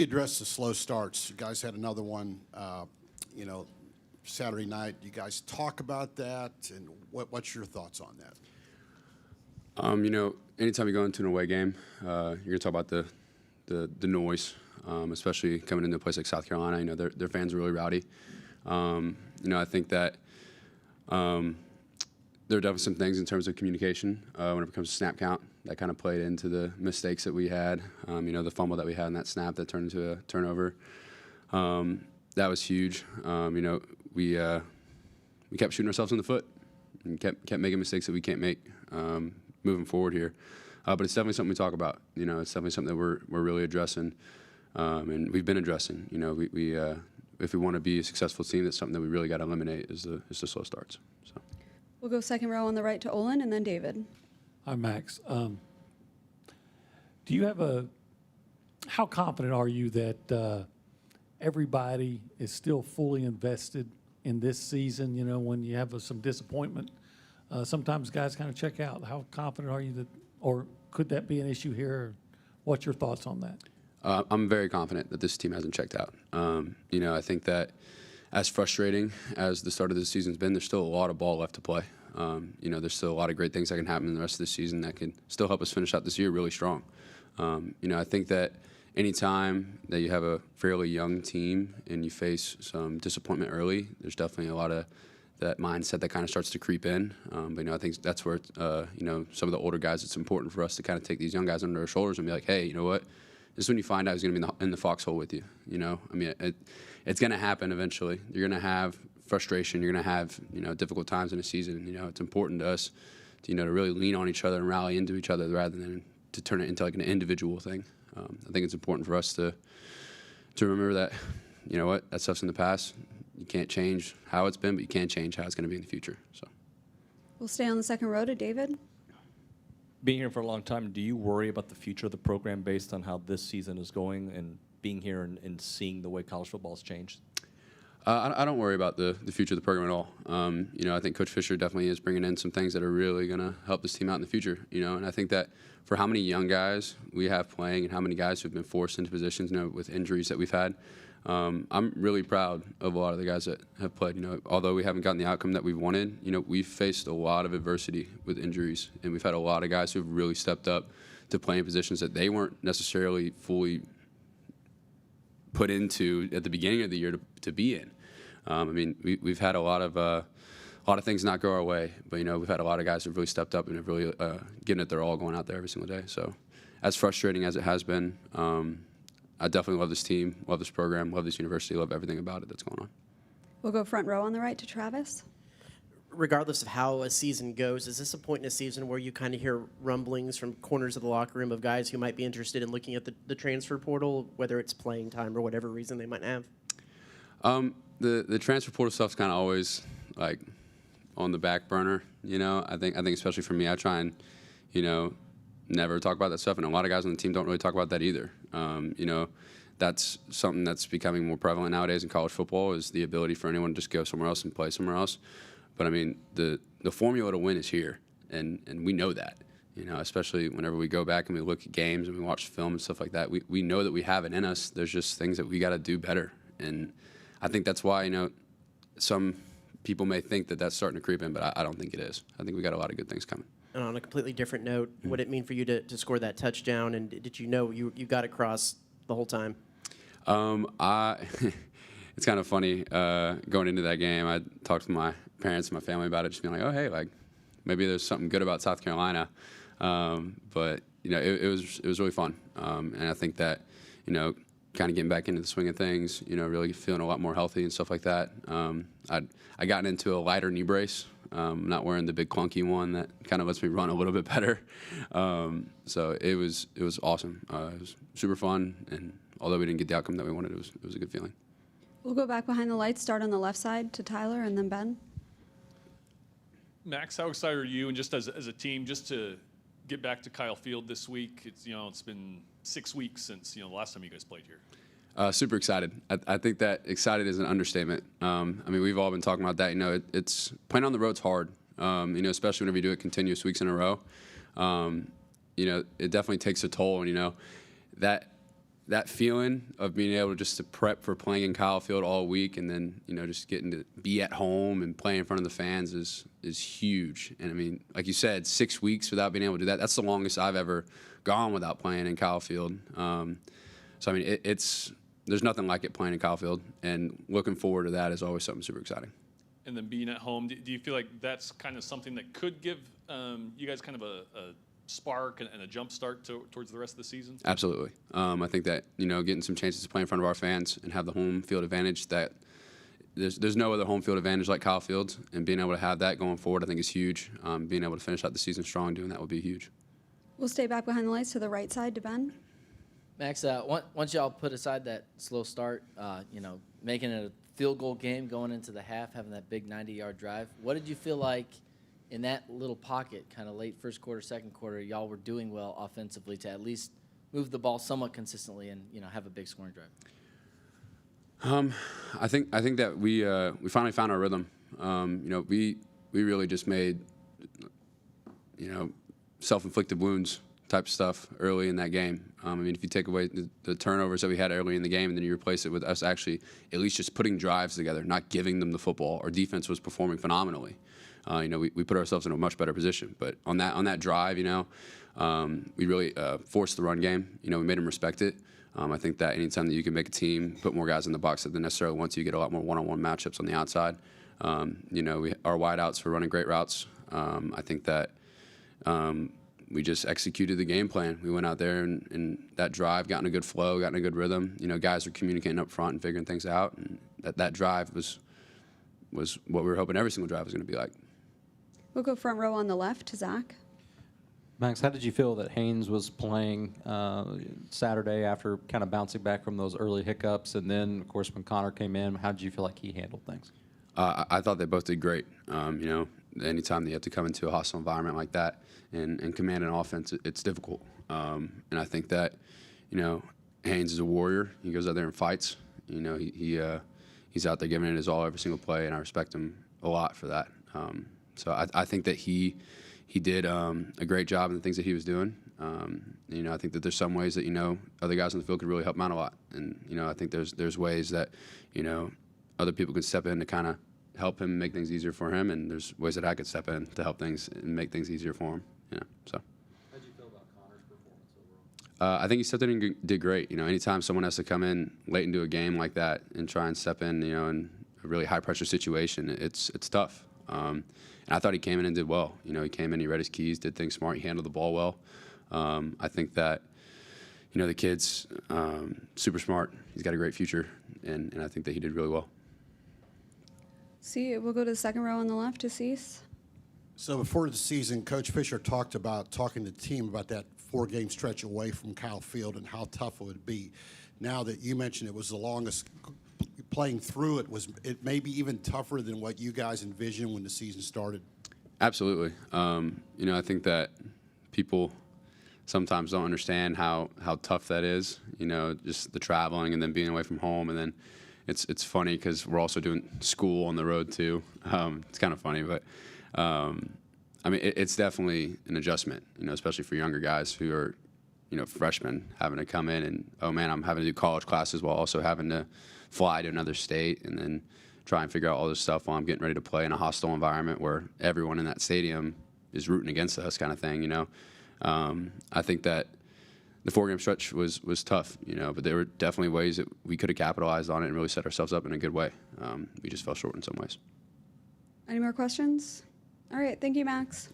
You addressed the slow starts. You guys had another one, Saturday night. You guys talk about that, and what's your thoughts on that? Anytime you go into an away game, you're going to talk about the noise, especially coming into a place like South Carolina. Their fans are really rowdy. I think that there are definitely some things in terms of communication when it comes to snap count that kind of played into the mistakes that we had. The fumble that we had in that snap that turned into a turnover. That was huge. We kept shooting ourselves in the foot and kept making mistakes that we can't make moving forward here. But it's definitely something we talk about. It's definitely something that we're really addressing, and we've been addressing. We if we want to be a successful team, that's something that we really got to eliminate is the slow starts. So we'll go second row on the right to Olin, and then David. Hi, Max. Do you have how confident are you that everybody is still fully invested in this season? When you have some disappointment, sometimes guys kind of check out. How confident are you that, or could that be an issue here? What's your thoughts on that? I'm very confident that this team hasn't checked out. I think that as frustrating as the start of the season's been, there's still a lot of ball left to play. There's still a lot of great things that can happen in the rest of the season that can still help us finish out this year really strong. I think that anytime that you have a fairly young team and you face some disappointment early, there's definitely a lot of that mindset that kind of starts to creep in. But I think that's where some of the older guys, it's important for us to kind of take these young guys under our shoulders and be like, hey, you know what? This is when you find out he's going to be in the foxhole with you. It's going to happen eventually. You're going to have frustration. You're going to have difficult times in a season. It's important to us to really lean on each other and rally into each other rather than to turn it into like an individual thing. I think it's important for us to remember that that stuff's in the past. You can't change how it's been, but you can change how it's going to be in the future. So we'll stay on the second row to David. Being here for a long time, do you worry about the future of the program based on how this season is going and being here and seeing the way college football has changed? I don't worry about the future of the program at all. I think Coach Fisher definitely is bringing in some things that are really going to help this team out in the future. And I think that for how many young guys we have playing and how many guys who've been forced into positions, with injuries that we've had, I'm really proud of a lot of the guys that have played. Although we haven't gotten the outcome that we've wanted, we've faced a lot of adversity with injuries, and we've had a lot of guys who've really stepped up to play in positions that they weren't necessarily fully put into at the beginning of the year to be in. We've had a lot of things not go our way, but we've had a lot of guys who've really stepped up and have really given it their all, going out there every single day. So, as frustrating as it has been, I definitely love this team, love this program, love this university, love everything about it that's going on. We'll go front row on the right to Travis. Regardless of how a season goes, is this a point in a season where you kind of hear rumblings from corners of the locker room of guys who might be interested in looking at the transfer portal, whether it's playing time or whatever reason they might have? The transfer portal stuff's kind of always like on the back burner. I think especially for me, I try and never talk about that stuff, and a lot of guys on the team don't really talk about that either. That's something that's becoming more prevalent nowadays in college football, is the ability for anyone to just go somewhere else and play somewhere else. But the formula to win is here, and we know that. Especially whenever we go back and we look at games and we watch film and stuff like that, we know that we have it in us. There's just things that we got to do better, and I think that's why some people may think that that's starting to creep in, but I don't think it is. I think we got a lot of good things coming. And on a completely different note, what did it mean for you to score that touchdown, and did you know you got across the whole time? It's kind of funny going into that game. I talked to my parents and my family about it, just being like, oh, hey, maybe there's something good about South Carolina. But it was really fun, and I think that kind of getting back into the swing of things, really feeling a lot more healthy and stuff like that. I gotten into a lighter knee brace. Not wearing the big clunky one that kind of lets me run a little bit better. So it was awesome. It was super fun, and although we didn't get the outcome that we wanted, it was a good feeling. We'll go back behind the lights, start on the left side to Tyler, and then Ben. Max, how excited are you, and just as a team, just to get back to Kyle Field this week? It's been 6 weeks since the last time you guys played here. Super excited. I think that excited is an understatement. We've all been talking about that. It's playing on the road's hard. Especially whenever you do it continuous weeks in a row. It definitely takes a toll, and that that feeling of being able just to prep for playing in Kyle Field all week, and then just getting to be at home and play in front of the fans is huge. And I mean, like you said, 6 weeks without being able to do that. That's the longest I've ever gone without playing in Kyle Field. So I mean, there's nothing like it playing in Kyle Field, and looking forward to that is always something super exciting. And then being at home, do you feel like that's kind of something that could give you guys kind of a spark and a jump start towards the rest of the season? Absolutely. I think that getting some chances to play in front of our fans and have the home field advantage, that there's no other home field advantage like Kyle Field, and being able to have that going forward I think is huge. Being able to finish out the season strong doing that would be huge. We'll stay back behind the lights to the right side to Ben. Max, once y'all put aside that slow start, making it a field goal game going into the half, having that big 90-yard drive, what did you feel like in that little pocket, kind of late first quarter, second quarter, y'all were doing well offensively to at least move the ball somewhat consistently and have a big scoring drive? I think that we finally found our rhythm. We really just made self-inflicted wounds type stuff early in that game. I mean, if you take away the turnovers that we had early in the game, and then you replace it with us actually at least just putting drives together, not giving them the football, our defense was performing phenomenally. We put ourselves in a much better position. But on that drive, we really forced the run game. We made them respect it. I think that anytime that you can make a team put more guys in the box than necessarily once, you get a lot more one-on-one matchups on the outside. Our wideouts were running great routes. I think that we just executed the game plan. We went out there and that drive got in a good flow, got in a good rhythm. Guys were communicating up front and figuring things out. And that drive was what we were hoping every single drive was going to be like. We'll go front row on the left to Zach. Max, how did you feel that Haynes was playing Saturday after kind of bouncing back from those early hiccups? And then, of course, when Connor came in, how did you feel like he handled things? I thought they both did great. Anytime that you have to come into a hostile environment like that and command an offense, it's difficult. And I think that, Haynes is a warrior. He goes out there and fights. He's out there giving it his all every single play, and I respect him a lot for that. So I think that he did a great job in the things that he was doing. I think that there's some ways that, other guys on the field could really help him out a lot. And, I think there's ways that, other people could step in to kind of help him make things easier for him, and there's ways that I could step in to help things and make things easier for him. So. How did you feel about Connor's performance overall? I think he stepped in and did great. Anytime someone has to come in late into a game like that and try and step in, in a really high-pressure situation, it's tough. And I thought he came in and did well. He came in, he read his keys, did things smart, he handled the ball well. I think that, the kid's super smart. He's got a great future, and I think that he did really well. See, we'll go to the second row on the left to Cease. So before the season, Coach Fisher talked about talking to the team about that 4-game stretch away from Kyle Field and how tough it would be. Now that you mentioned it was the longest, playing through it may be even tougher than what you guys envisioned when the season started. Absolutely. I think that people sometimes don't understand how tough that is, just the traveling and then being away from home. And then it's funny because we're also doing school on the road too. It's kind of funny, but it's definitely an adjustment, especially for younger guys who are, freshmen having to come in and, oh man, I'm having to do college classes while also having to fly to another state and then try and figure out all this stuff while I'm getting ready to play in a hostile environment where everyone in that stadium is rooting against us kind of thing, I think that the 4-game stretch was tough, but there were definitely ways that we could have capitalized on it and really set ourselves up in a good way. We just fell short in some ways. Any more questions? All right, thank you, Max.